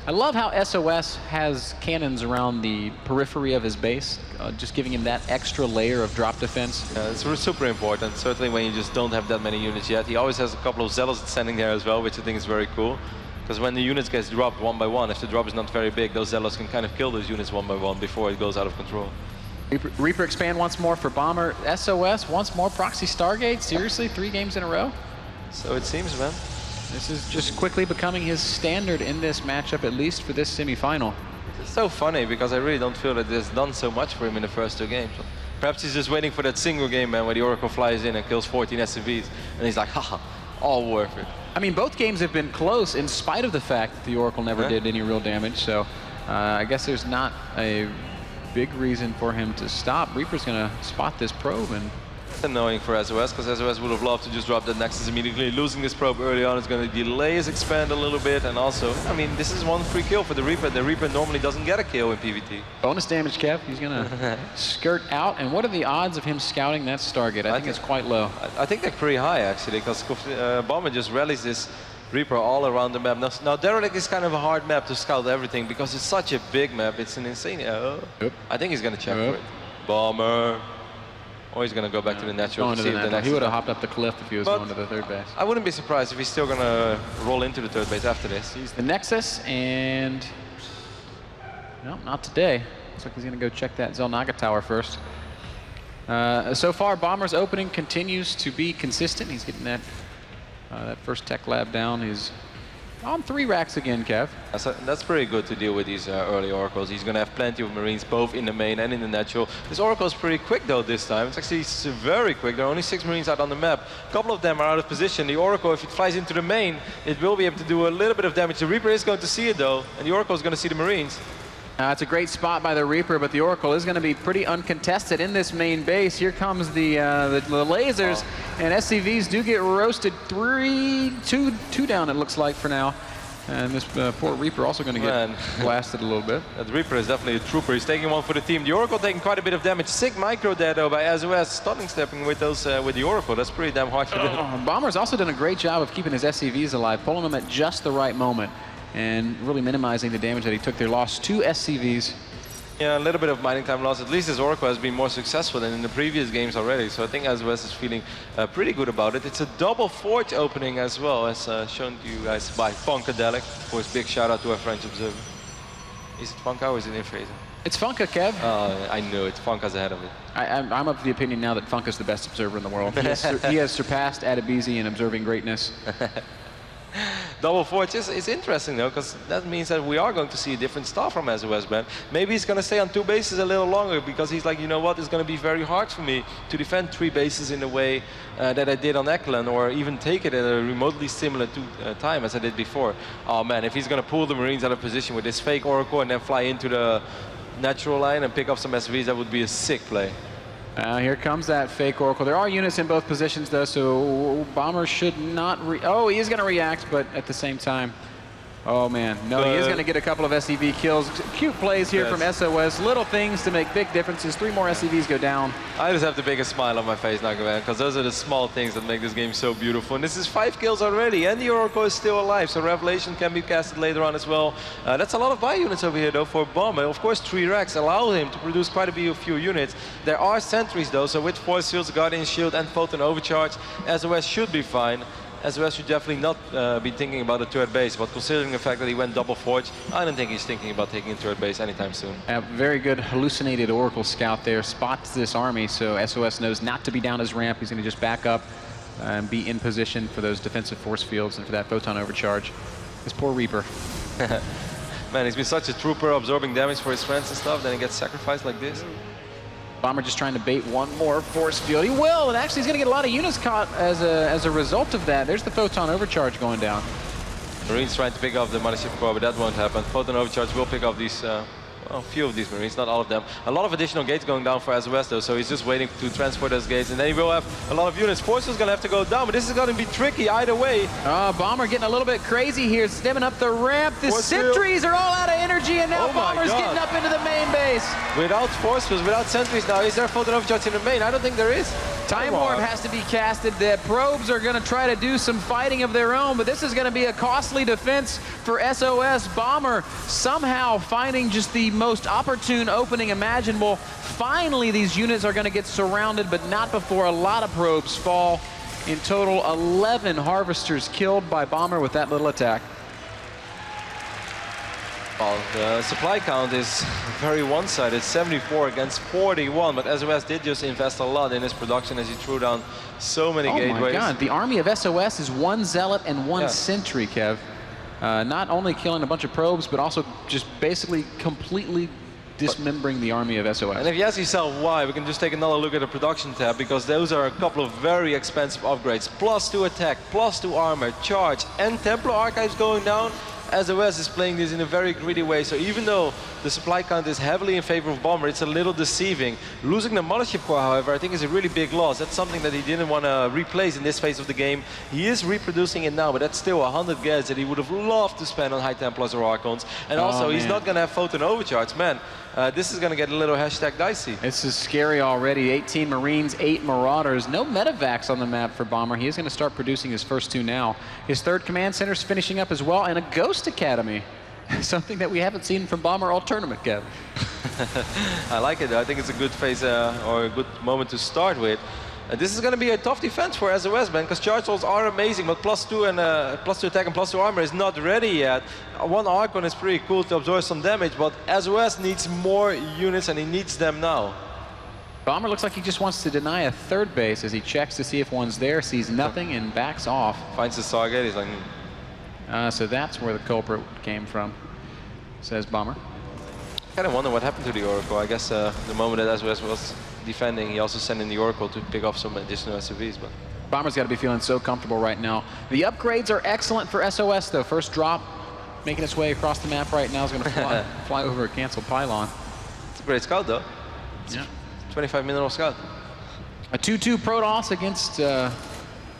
I love how SOS has cannons around the periphery of his base, just giving him that extra layer of drop defense. It's super important, certainly when you just don't have that many units yet. He always has a couple of zealots standing there as well, which I think is very cool. Because when the units gets dropped one by one, if the drop is not very big, those zealots can kind of kill those units one by one before it goes out of control. Reaper expand once more for Bomber. SOS once more proxy Stargate. Seriously, 3 games in a row? So it seems, man. This is just quickly becoming his standard in this matchup, at least for this semifinal. It's so funny because I really don't feel that it's done so much for him in the first 2 games. Perhaps he's just waiting for that single game, man, where the Oracle flies in and kills 14 SCVs, and he's like, haha, all worth it. I mean, both games have been close in spite of the fact that the Oracle never did any real damage, so I guess there's not a big reason for him to stop. Reaper's going to spot this probe, and it's annoying for SOS, because SOS would have loved to just drop that Nexus immediately. Losing this probe early on is going to delay his expand a little bit, and also, I mean, this is 1 free kill for the Reaper. The Reaper normally doesn't get a kill in PvT. Bonus damage, Kev. He's going to skirt out, and what are the odds of him scouting that Stargate? I think it's quite low. I think they're pretty high, actually, because Bomber just rallies this Reaper all around the map. Now Derelict is kind of a hard map to scout everything, because it's such a big map. It's an insane... I think he's going to check for it. Bomber. Or he's going to go back to the natural. He would have hopped up the cliff if he was going to the 3rd base. I wouldn't be surprised if he's still going to roll into the 3rd base after this. He's the Nexus, and no, not today. Looks like he's going to go check that Zelnaga tower first. So far, Bomber's opening continues to be consistent. He's getting that first tech lab down. He's on 3 racks again, Kev. That's pretty good to deal with these early Oracles. He's going to have plenty of Marines, both in the main and in the natural. This Oracle is pretty quick, though, this time. It's actually very quick. There are only 6 Marines out on the map. A couple of them are out of position. The Oracle, if it flies into the main, it will be able to do a little bit of damage. The Reaper is going to see it, though, and the Oracle is going to see the Marines. It's a great spot by the Reaper, but the Oracle is going to be pretty uncontested in this main base. Here comes the lasers, and SCVs do get roasted. 2 down, it looks like, for now. And this poor Reaper also going to get blasted a little bit. The Reaper is definitely a trooper. He's taking one for the team. The Oracle taking quite a bit of damage. Sick micro there, though, by SOS. Stunning stepping with those with the Oracle. That's pretty damn hard to do. Bomber's also done a great job of keeping his SCVs alive, pulling them at just the right moment, and really minimizing the damage that he took there. Lost 2 SCVs. Yeah, a little bit of mining time loss. At least his Oracle has been more successful than in the previous games already. So I think SOS is feeling pretty good about it. It's a double forge opening as well, as shown to you guys by Funkadelic. Of course, big shout out to our French observer. Is it Funka or is it Infraser? It's Funka, Kev. I knew it. Funka's ahead of it. I'm of the opinion now that Funka's the best observer in the world. He has surpassed Adebisi in observing greatness. Double forge is interesting, though, because that means that we are going to see a different style from SOS, man. Maybe he's going to stay on 2 bases a little longer, because he's like, you know what, it's going to be very hard for me to defend 3 bases in the way that I did on Eklan, or even take it at a remotely similar time as I did before. Oh man, if he's going to pull the Marines out of position with this fake Oracle and then fly into the natural line and pick up some SVs, that would be a sick play. Here comes that fake Oracle. There are units in both positions, though, so Bomber should not he is going to react, but at the same time, oh man, no, he is going to get a couple of SCV kills. Cute plays here from SOS. Little things to make big differences. 3 more SCVs go down. I just have the biggest smile on my face, Nagavan, because those are the small things that make this game so beautiful. And this is 5 kills already, and the Oracle is still alive, so Revelation can be casted later on as well. That's a lot of buy units over here, though, for Bomber. Of course, 3 racks allow him to produce quite a few units. There are sentries, though, so with Force Fields, Guardian Shield, and Photon Overcharge, SOS should be fine. SOS should definitely not be thinking about a 3rd base, but considering the fact that he went double forge, I don't think he's thinking about taking a 3rd base anytime soon. A very good hallucinated Oracle scout there, spots this army, so SOS knows not to be down his ramp. He's going to just back up and be in position for those defensive force fields and for that photon overcharge. This poor Reaper. Man, he's been such a trooper, absorbing damage for his friends and stuff, then he gets sacrificed like this. Bomber just trying to bait 1 more force field. He will, and actually he's going to get a lot of units caught as a result of that. There's the photon overcharge going down. Marines trying to pick off the Mothership Core, but that won't happen. Photon overcharge will pick off these, well, a few of these Marines, not all of them. A lot of additional gates going down for SOS, though, so he's just waiting to transfer those gates, and then he will have a lot of units. Force is going to have to go down, but this is going to be tricky either way. Bomber getting a little bit crazy here, stemming up the ramp. The sentries are all out of energy, and now Bomber's getting up up into the main base. Without force fields, without sentries now, is there photon overcharge in the main? I don't think there is. Time Warp has to be casted. The probes are going to try to do some fighting of their own, but this is going to be a costly defense for SOS. Bomber somehow finding just the most opportune opening imaginable. Finally, these units are going to get surrounded, but not before a lot of probes fall. In total, 11 harvesters killed by Bomber with that little attack. Well, the supply count is very one-sided, 74 against 41, but SOS did just invest a lot in his production as he threw down so many gateways. Oh my God, the army of SOS is 1 Zealot and 1 Sentry, Kev. Not only killing a bunch of probes, but also just basically completely dismembering the army of SOS. And if you ask yourself why, we can just take another look at the production tab, because those are a couple of very expensive upgrades. +2 attack, +2 armor, charge, and Templar archives going down. SOS is playing this in a very greedy way, so even though the supply count is heavily in favor of Bomber, it's a little deceiving. Losing the Mothership Core, however, I think is a really big loss. That's something that he didn't want to replace in this phase of the game. He is reproducing it now, but that's still 100 gas that he would have loved to spend on High Templars or Archons. And also, he's not going to have Photon Overcharge. Man, this is going to get a little #dicey. This is scary already. 18 Marines, 8 Marauders. No medevacs on the map for Bomber. He is going to start producing his first 2 now. His 3rd command center is finishing up as well, and a Ghost Academy. Something that we haven't seen from Bomber all tournament, Kev. I like it, though. I think it's a good phase or a good moment to start with. This is going to be a tough defense for SOS, man, because charge rolls are amazing, but +2 and +2 attack and +2 armor is not ready yet. 1 Archon is pretty cool to absorb some damage, but SOS needs more units and he needs them now. Bomber looks like he just wants to deny a 3rd base as he checks to see if one's there, sees nothing, and backs off. Finds the Stargate, he's like... So that's where the culprit came from, says Bomber. I kind of wonder what happened to the Oracle. I guess the moment that SOS was defending, he also sent in the Oracle to pick off some additional SUVs. But Bomber's got to be feeling so comfortable right now. The upgrades are excellent for SOS, though. First drop, making its way across the map right now, is going to fly over a canceled pylon. It's a great scout, though. Yeah. 25 mineral scout. A 2-2 Protoss against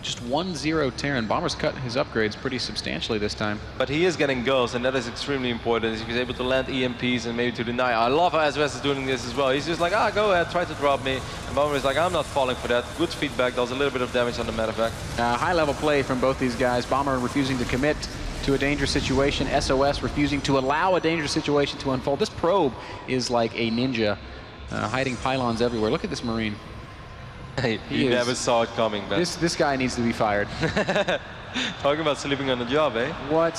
just 1-0 Terran. Bomber's cut his upgrades pretty substantially this time. But he is getting goals, and that is extremely important. If he's able to land EMPs and maybe to deny. I love how SOS is doing this as well. He's just like, go ahead, try to drop me. And Bomber is like, I'm not falling for that. Good feedback, does a little bit of damage on the medevac. High-level play from both these guys. Bomber refusing to commit to a dangerous situation. SOS refusing to allow a dangerous situation to unfold. This probe is like a ninja, hiding pylons everywhere. Look at this Marine. Hey, you never saw it coming, Ben. This guy needs to be fired. Talking about sleeping on the job, eh? What?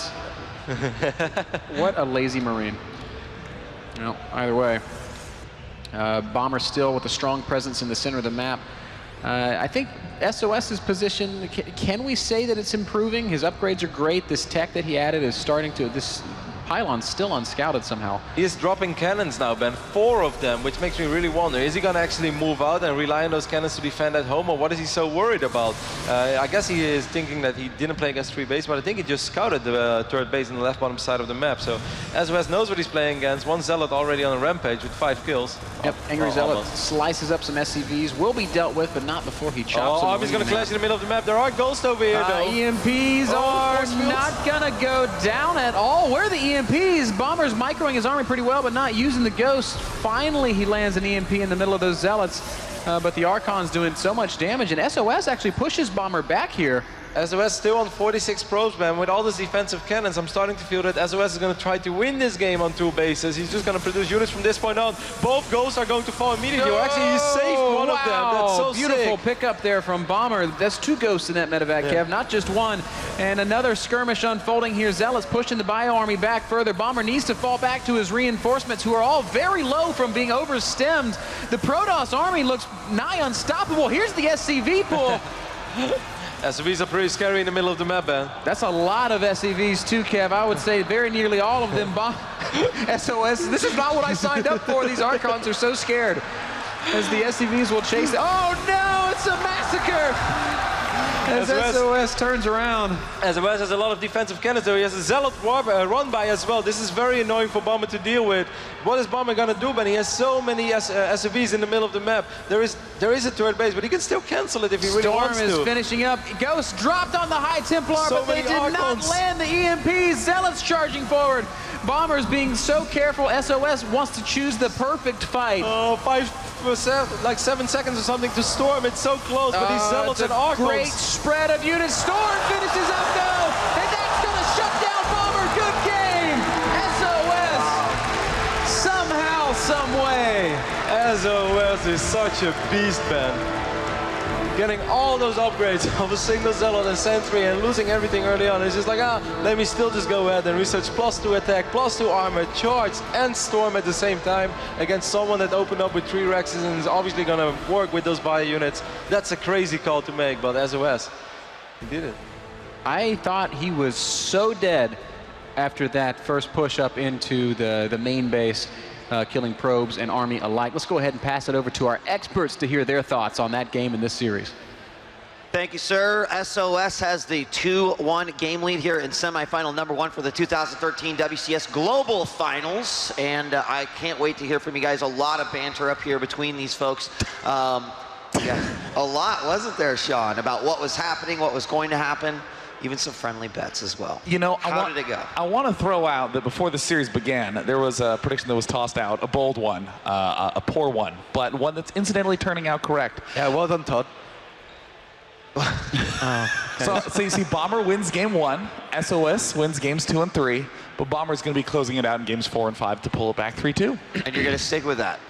What a lazy Marine. No, either way. Bomber still with a strong presence in the center of the map. I think SOS's position, can we say that it's improving? His upgrades are great. This tech that he added is starting to, this pylon's still unscouted somehow. He is dropping cannons now, Ben. 4 of them, which makes me really wonder, is he going to actually move out and rely on those cannons to defend at home, or what is he so worried about? I guess he is thinking that he didn't play against 3 base, but I think he just scouted the 3rd base on the left bottom side of the map. So SOS knows what he's playing against. 1 Zealot already on a rampage with 5 kills. Yep, Angry Zealot slices up some SCVs, will be dealt with, but not before he chops them. Oh, he's going to clash in the middle of the map. There are ghosts over here, though. EMPs are not going to go down at all. Where are the EMPs? Bomber's microing his army pretty well, but not using the Ghost. Finally, he lands an EMP in the middle of those Zealots, but the Archon's doing so much damage, and SOS actually pushes Bomber back here. SOS still on 46 probes, man. With all these defensive cannons, I'm starting to feel that SOS is going to try to win this game on 2 bases. He's just going to produce units from this point on. Both ghosts are going to fall immediately. Or actually, he saved one of them. That's so beautiful sick. pickup there from Bomber. That's 2 ghosts in that medevac, Kev, not just 1. And another skirmish unfolding here. Zealots pushing the Bio Army back further. Bomber needs to fall back to his reinforcements, who are all very low from being overstemmed. The Protoss army looks nigh unstoppable. Here's the SCV pool. SCVs are pretty scary in the middle of the map, man. That's a lot of SCVs too, Kev. I would say very nearly all of them SOS. This is not what I signed up for. These Archons are so scared as the SCVs will chase it. Oh no, it's a massacre! As SOS turns around. SOS has a lot of defensive cannons, though. He has a Zealot run by as well. This is very annoying for Bomber to deal with. What is Bomber going to do, Ben? He has so many SUVs in the middle of the map. There is a 3rd base, but he can still cancel it if he really wants to. Storm is finishing up. Ghost dropped on the High Templar, but they did not land the EMPs. Zealots charging forward. Bomber's being so careful. SOS wants to choose the perfect fight. Oh, 5%, like 7 seconds or something to Storm. It's so close, but these Zealots and Archons. Great spread of units. Storm finishes up, no! And that's going to shut down Bomber. Good game! SOS! Somehow, some way. sOs is such a beast, man. Getting all those upgrades of a single Zealot and Sentry and losing everything early on. It's just like, let me still just go ahead and research +2 attack, +2 armor, charge, and Storm at the same time against someone that opened up with 3 Rexes and is obviously going to work with those bio units. That's a crazy call to make, but SOS, he did it. I thought he was so dead after that first push up into the main base. Killing probes and army alike. Let's go ahead and pass it over to our experts to hear their thoughts on that game in this series. Thank you, sir. SOS has the 2-1 game lead here in semifinal number 1 for the 2013 WCS Global Finals. And I can't wait to hear from you guys. A lot of banter up here between these folks. Yeah, a lot, wasn't there, Sean, about what was happening, what was going to happen. Even some friendly bets as well. You know, how did it go? I want to throw out that before the series began, there was a prediction that was tossed out, a bold one, a poor one, but one that's incidentally turning out correct. Yeah, well done, Todd. So you see, Bomber wins game 1, SOS wins games 2 and 3, but Bomber's going to be closing it out in games 4 and 5 to pull it back 3-2. And you're going to stick with that?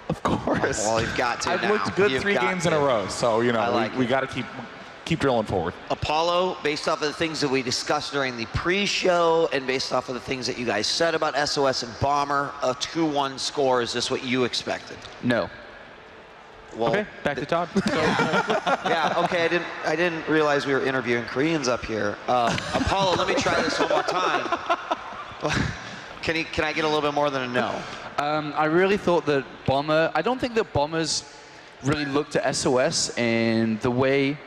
Of course. Well, you've got to. I've now. looked good You've 3 games in a row, so you know we got to keep drilling forward. Apollo, based off of the things that we discussed during the pre-show and based off of the things that you guys said about SOS and Bomber, a 2-1 score, is this what you expected? No. Well, okay, back to Todd. Yeah, okay, I didn't realize we were interviewing Koreans up here. Apollo, let me try this one more time. Can I get a little bit more than a no? I really thought that Bomber, I don't think that Bombers really looked at SOS and the way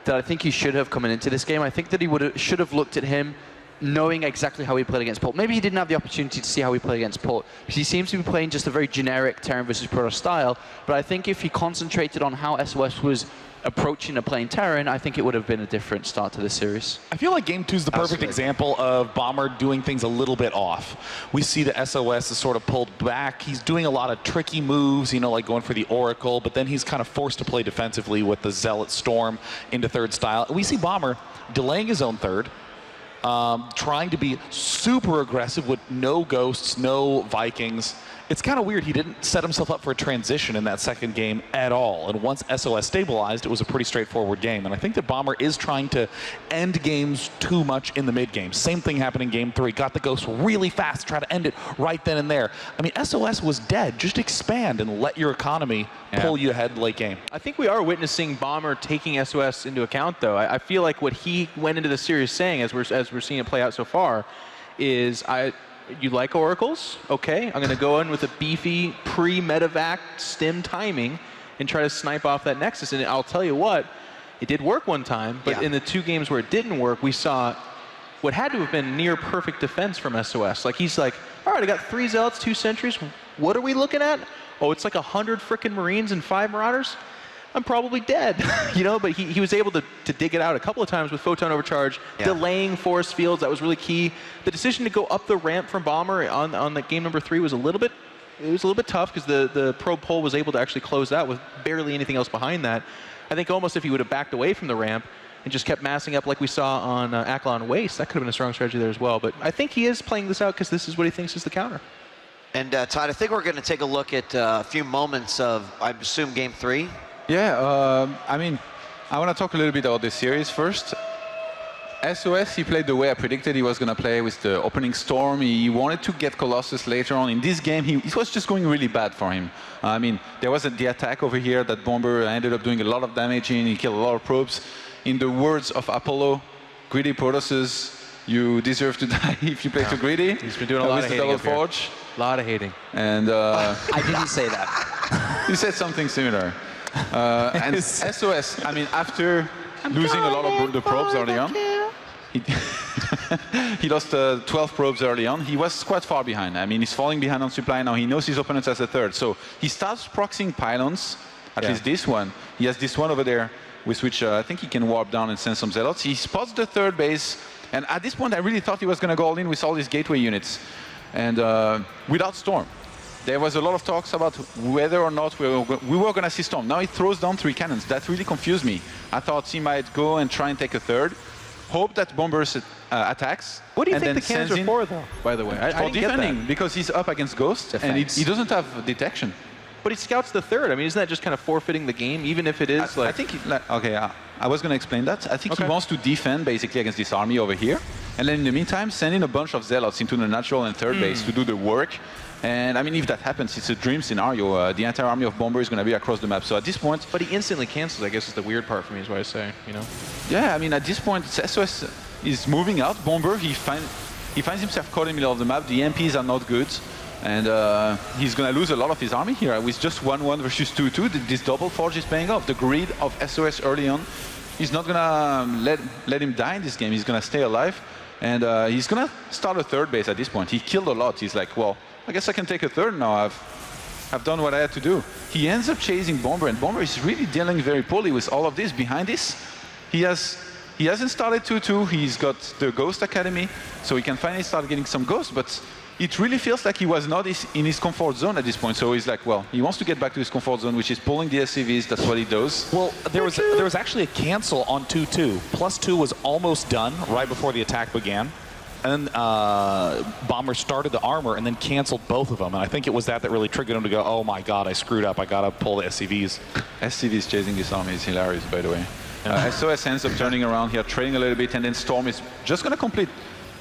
that I think he should have coming into this game. I think that he should have looked at him knowing exactly how he played against Port. Maybe he didn't have the opportunity to see how he played against Port, because he seems to be playing just a very generic Terran versus Protoss style, but I think if he concentrated on how SOS was approaching a playing Terran, I think it would have been a different start to this series. I feel like game 2 is the perfect example of Bomber doing things a little bit off. We see the SOS is sort of pulled back. He's doing a lot of tricky moves, you know, like going for the Oracle, but then he's kind of forced to play defensively with the Zealot Storm into 3rd style. We see Bomber delaying his own 3rd, trying to be super aggressive with no Ghosts, no Vikings. It's kind of weird. He didn't set himself up for a transition in that 2nd game at all. And once SOS stabilized, it was a pretty straightforward game. And I think that Bomber is trying to end games too much in the mid game. Same thing happened in game 3. Got the Ghost really fast, try to end it right then and there. I mean, SOS was dead. Just expand and let your economy pull you ahead late game. I think we are witnessing Bomber taking SOS into account, though. I feel like what he went into the series saying, as we're seeing it play out so far, is you like Oracles? Okay, I'm going to go in with a beefy pre-medevac stim timing and try to snipe off that Nexus. And I'll tell you what, it did work one time, but in the 2 games where it didn't work, we saw what had to have been near perfect defense from SOS. Like, he's like, all right, I got 3 Zealots, 2 Sentries. What are we looking at? Oh, it's like 100 frickin' Marines and 5 Marauders? I'm probably dead, you know, but he was able to dig it out a couple of times with Photon Overcharge, delaying force fields. That was really key. The decision to go up the ramp from Bomber on the game number 3 was a little bit tough, because the probe pole was able to actually close out with barely anything else behind that. I think almost if he would have backed away from the ramp and just kept massing up like we saw on Aklon Waste, that could have been a strong strategy there as well. But I think he is playing this out because this is what he thinks is the counter. And Todd, I think we're going to take a look at a few moments of, I assume, game 3. Yeah, I mean, I want to talk a little bit about the series first. SOS, he played the way I predicted he was going to play with the opening Storm. He wanted to get Colossus later on. In this game, it was just going really bad for him. I mean, there was the attack over here that Bomber ended up doing a lot of damage in. He killed a lot of probes. In the words of Apollo, greedy Protosses, you deserve to die if you play too greedy. He's been doing a lot of hating up here. A lot of hating. And I didn't say that. You said something similar. And SOS, I mean, after losing a lot of the probes early on, he lost 12 probes early on. He was quite far behind. I mean, he's falling behind on supply now. He knows his opponents as a 3rd. So he starts proxying pylons, at least this one. He has this one over there, with which I think he can warp down and send some Zealots. He spots the 3rd base And at this point, I really thought he was going to go all in with all these gateway units. And without Storm. There was a lot of talks about whether or not we were going to see Storm. Now he throws down 3 cannons. That really confused me. I thought he might go and try and take a third. Hope that Bombers attacks. What do you think the cannons are for, though, by the way? For defending, because he's up against Ghost, and he doesn't have detection. But he scouts the third. I mean, isn't that just kind of forfeiting the game, even if it is I think, okay, I was going to explain that. I think he wants to defend basically against this army over here. And then in the meantime, send in a bunch of Zealots into the natural and third base to do the work. And I mean, if that happens, it's a dream scenario. The entire army of Bomber is going to be across the map. So at this point... But he instantly cancels, I guess is the weird part for me, is what I say, you know? Yeah, I mean, at this point, SOS is moving out. Bomber, he finds himself caught in the middle of the map. The MPs are not good. And he's going to lose a lot of his army here. With just 1-1 versus 2-2, this double forge is paying off. The greed of SOS early on, he's not going to let him die in this game. He's going to stay alive. And he's going to start a third base at this point. He killed a lot. He's like, well, I guess I can take a third now. I've done what I had to do. He ends up chasing Bomber, and Bomber is really dealing very poorly with all of this. Behind this, he hasn't started 2-2. He's got the Ghost Academy, so he can finally start getting some Ghosts, but it really feels like he was not in his comfort zone at this point. So he's like, well, he wants to get back to his comfort zone, which is pulling the SCVs. That's what he does. Well, there was actually a cancel on 2-2. +2 was almost done right before the attack began. And then Bomber started the armor and then canceled both of them. And I think it was that really triggered him to go, oh my god, I screwed up. I got to pull the SCVs. SCVs chasing this army is hilarious, by the way. SOS ends up turning around here, trading a little bit, and then Storm is just going to complete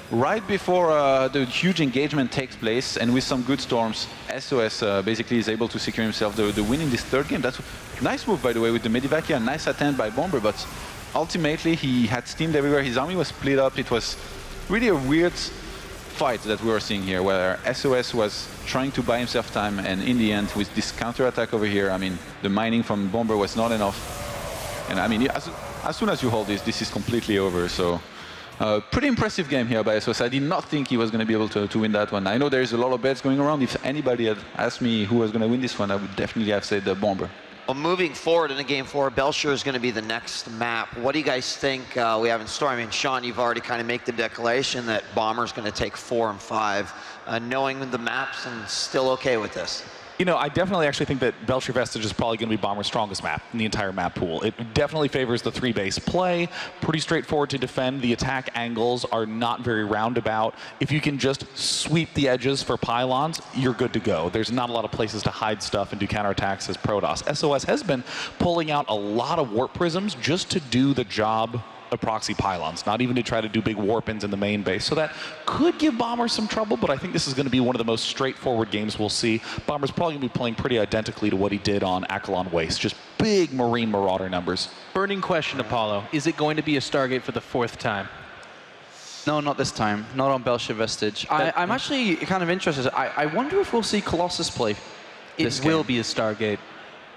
right before the huge engagement takes place. And with some good storms, SOS basically is able to secure himself the win in this third game. That's a nice move, by the way, with the Medivac here. Nice attempt by Bomber, but ultimately he had steamed everywhere. His army was split up. It was really a weird fight that we were seeing here, where SOS was trying to buy himself time, and in the end, with this counter-attack over here, I mean, the mining from Bomber was not enough. And I mean, as soon as you hold this is completely over. So, pretty impressive game here by SOS. I did not think he was going to be able to win that one. I know there's a lot of bets going around. If anybody had asked me who was going to win this one, I would definitely have said the Bomber. Well, moving forward into Game 4, Belcher is going to be the next map. What do you guys think we have in store? I mean, Sean, you've already kind of made the declaration that Bomber's going to take 4 and 5. Knowing the maps, and still okay with this? You know, I definitely actually think that Belcher Vestige is probably going to be Bomber's strongest map in the entire map pool. It definitely favors the 3-base play. Pretty straightforward to defend. The attack angles are not very roundabout. If you can just sweep the edges for pylons, you're good to go. There's not a lot of places to hide stuff and do counterattacks as Protoss. SOS has been pulling out a lot of warp prisms just to do the job of proxy pylons, not even to try to do big warp-ins in the main base. So that could give Bomber some trouble, but I think this is going to be one of the most straightforward games we'll see. Bomber's probably going to be playing pretty identically to what he did on Akalon Waste, just big Marine Marauder numbers. Burning question, Apollo. Is it going to be a Stargate for the 4th time? No, not this time. Not on Belcher Vestige. I'm actually kind of interested. I wonder if we'll see Colossus play this game. It will be a Stargate.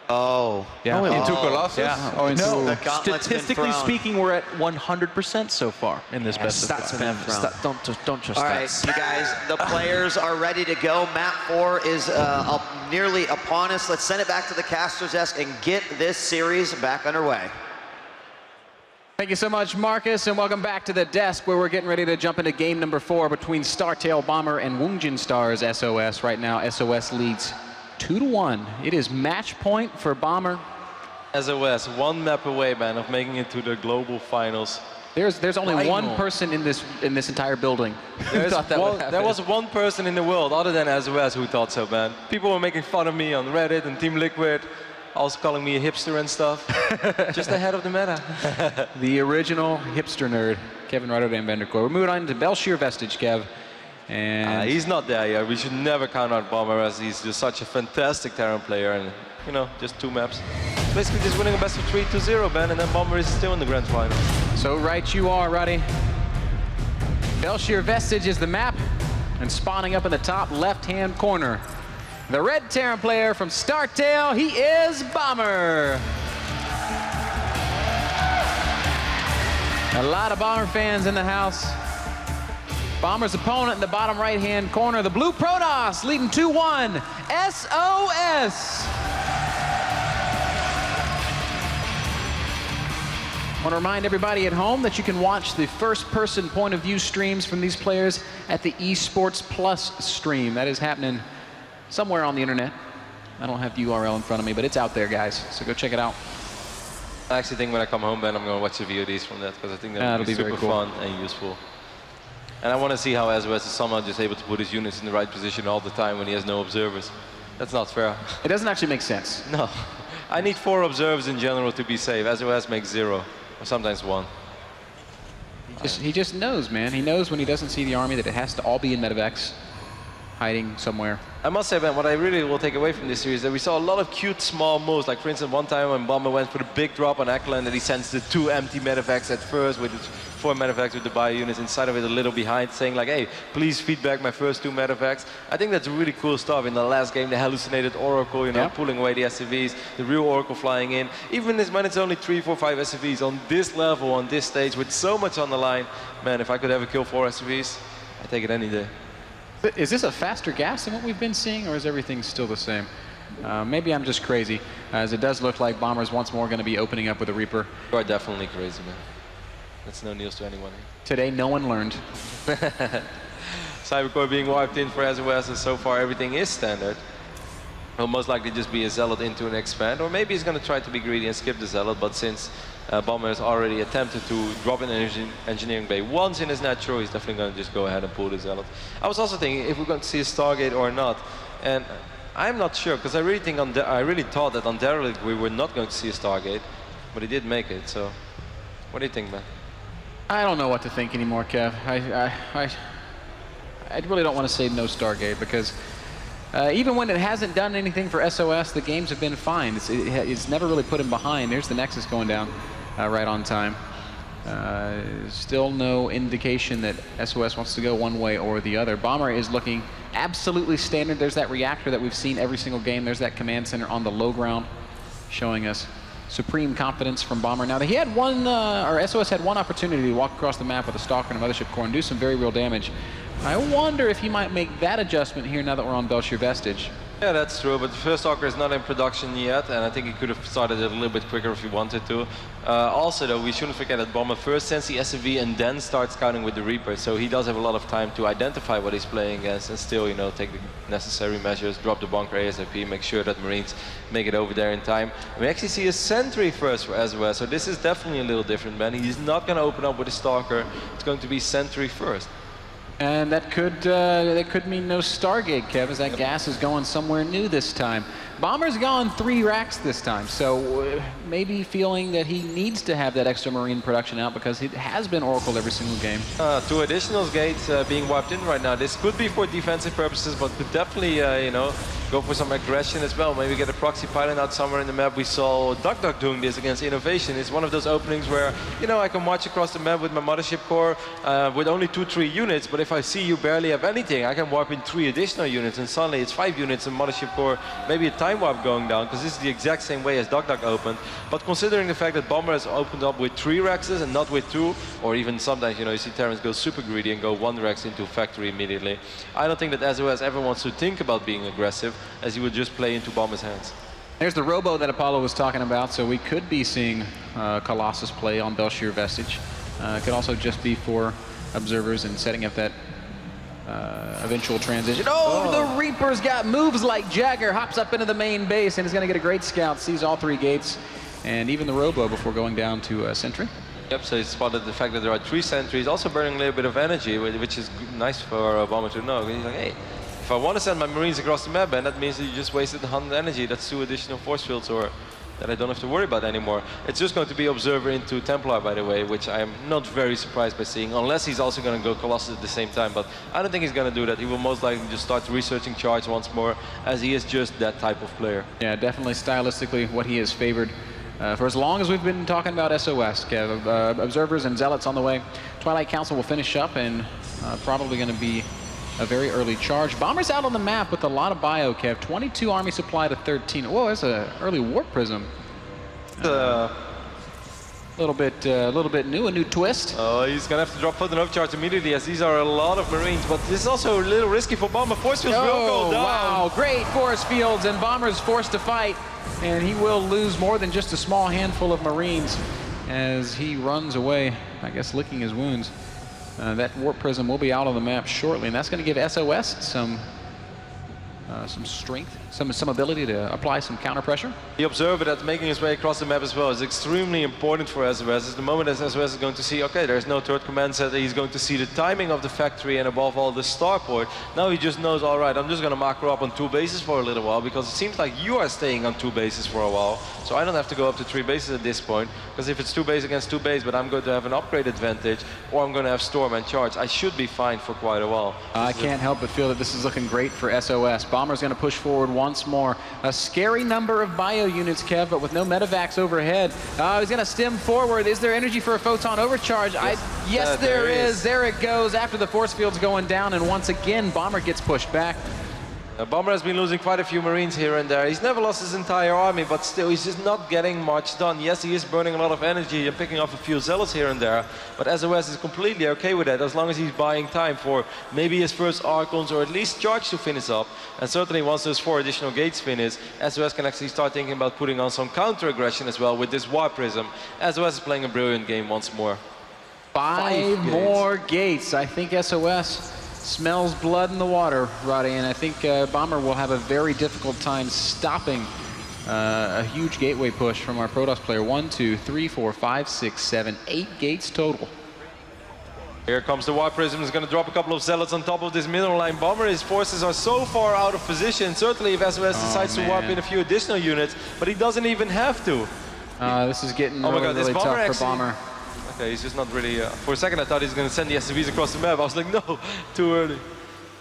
Oh. Yeah. Into Colossus? Yeah. Or into The gauntlet's Statistically been thrown. speaking, we're at 100% so far in this best of Stats five. been don't trust All right, stats. you guys, the players are ready to go. Map 4 is nearly upon us. Let's send it back to the caster's desk and get this series back underway. Thank you so much, Marcus, and welcome back to the desk, where we're getting ready to jump into game number 4 between Startail Bomber and Woongjin Stars SOS. Right now, SOS leads 2-1. It is match point for Bomber. SOS, 1 map away, man, of making it to the global finals. There's only one person in this entire building who thought that would happen. There was one person in the world other than SOS who thought so, man. People were making fun of me on Reddit and Team Liquid, also calling me a hipster and stuff. Just ahead of the meta. The original hipster nerd, Kevin Rotterdam Vanderkoor. We're moving on to Belcher Vestige, Kev. And He's not there yet. We should never count out Bomber, as he's just such a fantastic Terran player, and you know, just 2 maps. Basically just winning a best of 3 2-0, man, and then Bomber is still in the grand final. so right you are, Roddy. Belcher Vestige is the map, and spawning up in the top left-hand corner, the red Terran player from Startail, he is Bomber. A lot of Bomber fans in the house. Bomber's opponent in the bottom right-hand corner, the blue Protoss, leading 2-1, SOS. want to remind everybody at home that you can watch the first-person point of view streams from these players at the Esports Plus stream. That is happening somewhere on the internet. I don't have the URL in front of me, but it's out there, guys. So go check it out. I actually think when I come home, Ben, I'm going to watch the VODs from that, because I think that will be super fun and useful. And I want to see how sOs is somehow just able to put his units in the right position all the time when he has no observers. That's not fair. It doesn't actually make sense. No. I need 4 observers in general to be safe. sOs makes 0, or sometimes 1. He just knows, man. He knows when he doesn't see the army that it has to all be in medevacs, hiding somewhere. I must say, Ben, what I really will take away from this series is that we saw a lot of cute small moves. Like, for instance, one time when Bomber went for the big drop on Ekland, and he sends the 2 empty medevacs at first with his 4 medevacs with the bio units inside of it a little behind, saying like, hey, please feed back my first 2 medevacs. I think that's really cool stuff. In the last game, the hallucinated Oracle, you know, pulling away the SCVs, the real Oracle flying in. Even when it's only 3, 4, 5 SCVs on this level, on this stage, with so much on the line, man, if I could ever kill 4 SCVs, I'd take it any day. Is this a faster gas than what we've been seeing, or is everything still the same? Maybe I'm just crazy, as it does look like Bomber's once more going to be opening up with a Reaper. You are definitely crazy, man. That's no news to anyone. Today, no one learned. Cybercore being wiped in for sOs, and so far everything is standard. Will most likely just be a Zealot into an expand, or maybe he's going to try to be greedy and skip the Zealot, but since Bomber has already attempted to drop an engineering bay once in his natural, he's definitely going to just go ahead and pull the Zealot. I was also thinking if we're going to see a Stargate or not, and I'm not sure, because I really thought that on Derelict we were not going to see a Stargate, but he did make it, so what do you think, man? I don't know what to think anymore, Kev. I really don't want to say no Stargate, because even when it hasn't done anything for sOs, the games have been fine. It's never really put him behind. There's the Nexus going down right on time. Still no indication that sOs wants to go one way or the other. Bomber is looking absolutely standard. There's that reactor that we've seen every single game. There's that command center on the low ground, showing us supreme confidence from Bomber. Now, he had one, or sOs had one opportunity to walk across the map with a Stalker and a Mothership Core and do some very real damage. I wonder if he might make that adjustment here now that we're on Belshir Vestige. Yeah, that's true, but the first Stalker is not in production yet, and I think he could have started it a little bit quicker if he wanted to. Also, though, we shouldn't forget that Bomber first sends the SCV and then starts scouting with the Reaper, so he does have a lot of time to identify what he's playing against and still, you know, take the necessary measures, drop the bunker ASAP, make sure that Marines make it over there in time. And we actually see a Sentry first for sOs, so this is definitely a little different, man. He's not going to open up with a Stalker. It's going to be Sentry first. And that could mean no Stargate, Kev, as that gas is going somewhere new this time. Bomber's gone 3 racks this time, so maybe feeling that he needs to have that extra Marine production out because it has been Oracle every single game. 2 additional gates being wiped in right now. This could be for defensive purposes, but could definitely, you know, go for some aggression as well. Maybe get a proxy pilot out somewhere in the map. We saw Duck doing this against Innovation. It's one of those openings where, you know, I can march across the map with my Mothership Core with only 2-3 units, but if I see you barely have anything, I can warp in 3 additional units, and suddenly it's 5 units and Mothership Core, maybe a time warp going down, because this is the exact same way as Duck opened. But considering the fact that Bomber has opened up with 3 Rexes and not with 2, or even sometimes, you know, you see Terrans go super greedy and go 1 Rex into factory immediately, I don't think that sOs ever wants to think about being aggressive, as he would just play into Bomber's hands. There's the Robo that Apollo was talking about, so we could be seeing Colossus play on Belshir Vestige. It could also just be for observers and setting up that eventual transition. Oh, the Reaper's got moves like Jagger, hops up into the main base and is going to get a great scout, sees all 3 gates, and even the Robo before going down to Sentry. Yep, so he spotted the fact that there are 3 sentries, also burning a little bit of energy, which is nice for Bomber to know. He's like, hey, if I want to send my Marines across the map, and that means that you just wasted 100 energy. That's 2 additional force fields, or that I don't have to worry about anymore. It's just going to be Observer into Templar, by the way, which I am not very surprised by seeing, unless he's also going to go Colossus at the same time. But I don't think he's going to do that. He will most likely just start researching charge once more, as he is just that type of player. Yeah, definitely stylistically what he has favored. For as long as we've been talking about sOs, Kev, Observers and Zealots on the way. Twilight Council will finish up, and probably going to be a very early charge. Bomber's out on the map with a lot of bio, Kev. 22 army supply to 13. Whoa, that's an early Warp Prism. A little bit new, a new twist. Oh, he's gonna have to drop foot and overcharge immediately, as these are a lot of Marines. But this is also a little risky for Bomber. Force fields will go down. Wow, great force fields, and Bomber's forced to fight, and he will lose more than just a small handful of Marines. as he runs away, I guess licking his wounds. That warp prism will be out on the map shortly, and that's going to give SOS some strength, some ability to apply some counter pressure. The observer that's making his way across the map as well is extremely important for SOS. It's the moment that SOS is going to see, okay, there's no third command center, he's going to see the timing of the factory and above all the starport. Now he just knows, all right, I'm just going to macro up on 2 bases for a little while, because it seems like you are staying on 2 bases for a while. So I don't have to go up to 3 bases at this point, because if it's 2 base against 2 base, but I'm going to have an upgrade advantage, or I'm going to have storm and charge, I should be fine for quite a while. I can't help but feel that this is looking great for SOS. Bomber's going to push forward once more. A scary number of bio units, Kev, but with no medevacs overhead. He's going to stem forward. Is there energy for a photon overcharge? Yes, there is. There it goes after the force field's going down, and once again, Bomber gets pushed back. Bomber has been losing quite a few Marines here and there. He's never lost his entire army, but still, he's just not getting much done. Yes, he is burning a lot of energy and picking off a few zealots here and there, but SOS is completely okay with that, as long as he's buying time for maybe his first Archons or at least charge to finish up. And certainly once those 4 additional gates finish, SOS can actually start thinking about putting on some counter-aggression as well with this Warp Prism. SOS is playing a brilliant game once more. 5 more gates. I think SOS smells blood in the water, Roddy, and I think Bomber will have a very difficult time stopping a huge gateway push from our Protoss player. 1, 2, 3, 4, 5, 6, 7, 8 gates total. Here comes the Warp Prism. Is going to drop a couple of zealots on top of this middle line. Bomber, his forces are so far out of position. Certainly if SOS decides to warp in a few additional units, but he doesn't even have to. This is getting really tough for Bomber. Okay, he's just not really... for a second I thought he was going to send the SCVs across the map. I was like, no, too early.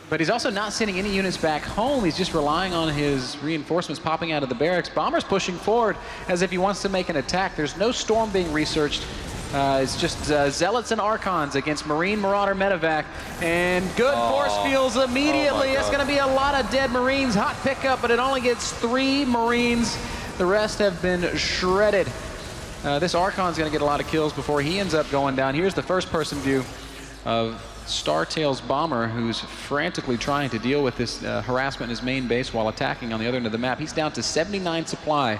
But he's also not sending any units back home. He's just relying on his reinforcements popping out of the barracks. Bomber's pushing forward as if he wants to make an attack. There's no storm being researched. It's just Zealots and Archons against Marine Marauder Medevac. And good force fields immediately. That's going to be a lot of dead Marines. Hot pickup, but it only gets 3 Marines. The rest have been shredded. This Archon's going to get a lot of kills before he ends up going down. Here's the first-person view of Startail's Bomber, who's frantically trying to deal with this harassment in his main base while attacking on the other end of the map. He's down to 79 supply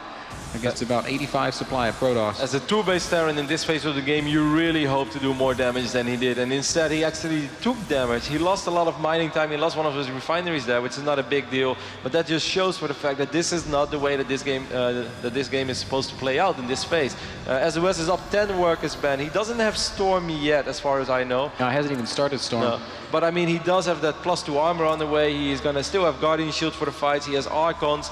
against about 85 supply of Protoss. As a 2-base Terran in this phase of the game, you really hope to do more damage than he did, and instead he actually took damage. He lost a lot of mining time, he lost one of his refineries there, which is not a big deal, but that just shows for the fact that this is not the way that this game is supposed to play out in this phase. SOS is up 10 workers, Ben. He doesn't have Storm yet, as far as I know. No, he hasn't even started Storm. No. But I mean, he does have that +2 armor on the way. He's going to still have Guardian Shield for the fights. He has Archons.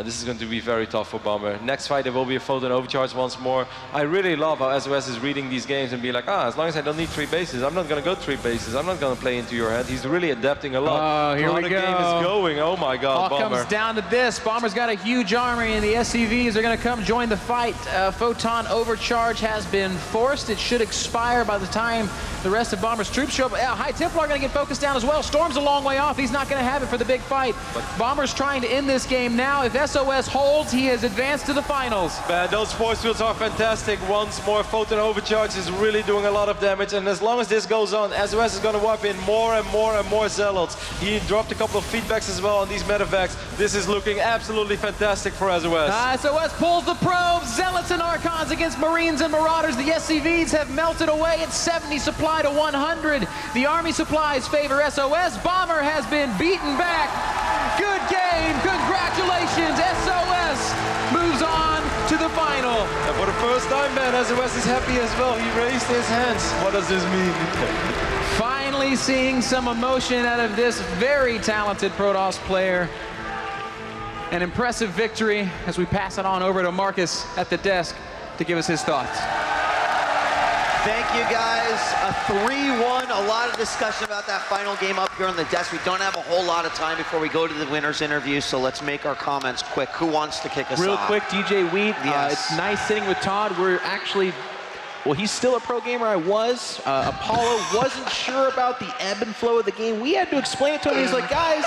This is going to be very tough for Bomber. Next fight, there will be a photon overcharge once more. I really love how SOS is reading these games and be like, as long as I don't need 3 bases, I'm not going to go 3 bases. I'm not going to play into your head. He's really adapting a lot. Here we the go. game is going. Oh my God, All Bomber. comes down to this. Bomber's got a huge army, and the SCVs are going to come join the fight. Photon overcharge has been forced. It should expire by the time the rest of Bomber's troops show up. High Templar are going to get focused down as well. Storm's a long way off. He's not going to have it for the big fight. But Bomber's trying to end this game now. If SOS holds, he has advanced to the finals. Those force fields are fantastic. Once more, photon overcharge is really doing a lot of damage, and as long as this goes on, SOS is going to warp in more and more and more zealots. He dropped a couple of feedbacks as well on these medevacs. This is looking absolutely fantastic for SOS. SOS pulls the probes. Zealots and Archons against Marines and Marauders. The SCVs have melted away at 70 supply to 100. The army supplies favor SOS. Bomber has been beaten back. Good game. Congratulations. SOS moves on to the final. And for the first time, man, SOS is happy as well. He raised his hands. What does this mean? Finally seeing some emotion out of this very talented Protoss player. An impressive victory as we pass it on over to Marcus at the desk to give us his thoughts. Thank you, guys. A 3-1. A lot of discussion about that final game up here on the desk. We don't have a whole lot of time before we go to the winner's interview, so let's make our comments quick. Who wants to kick us off? Real quick, DJ Wheat. Yes. It's nice sitting with Todd. We're actually... Well, he's still a pro gamer. I was. Apollo wasn't sure about the ebb and flow of the game. We had to explain it to him. He's like, guys,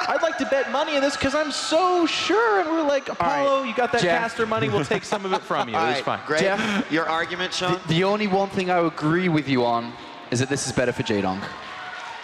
I'd like to bet money on this because I'm so sure. And we're like, Apollo, you got that caster money. We'll take some of it from you. It's fine. Great. Jeff, your argument, Sean? The only one thing I agree with you on is that this is better for Jaedong.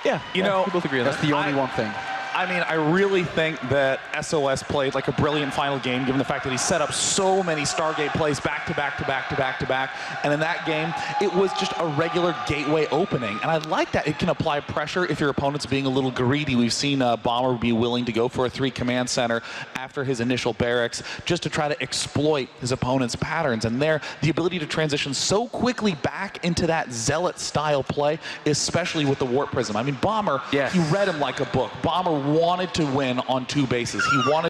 Yeah, You know, we both agree on That's that. the only one thing. I mean, I really think that SOS played like a brilliant final game, given the fact that he set up so many Stargate plays back to back to back to back to back. And in that game, it was just a regular gateway opening. And I like that it can apply pressure if your opponent's being a little greedy. We've seen Bomber be willing to go for a 3 command center after his initial barracks just to try to exploit his opponent's patterns. And there, the ability to transition so quickly back into that Zealot style play, especially with the Warp Prism. I mean, Bomber, he read him like a book. Bomber wanted to win on 2 bases. He wanted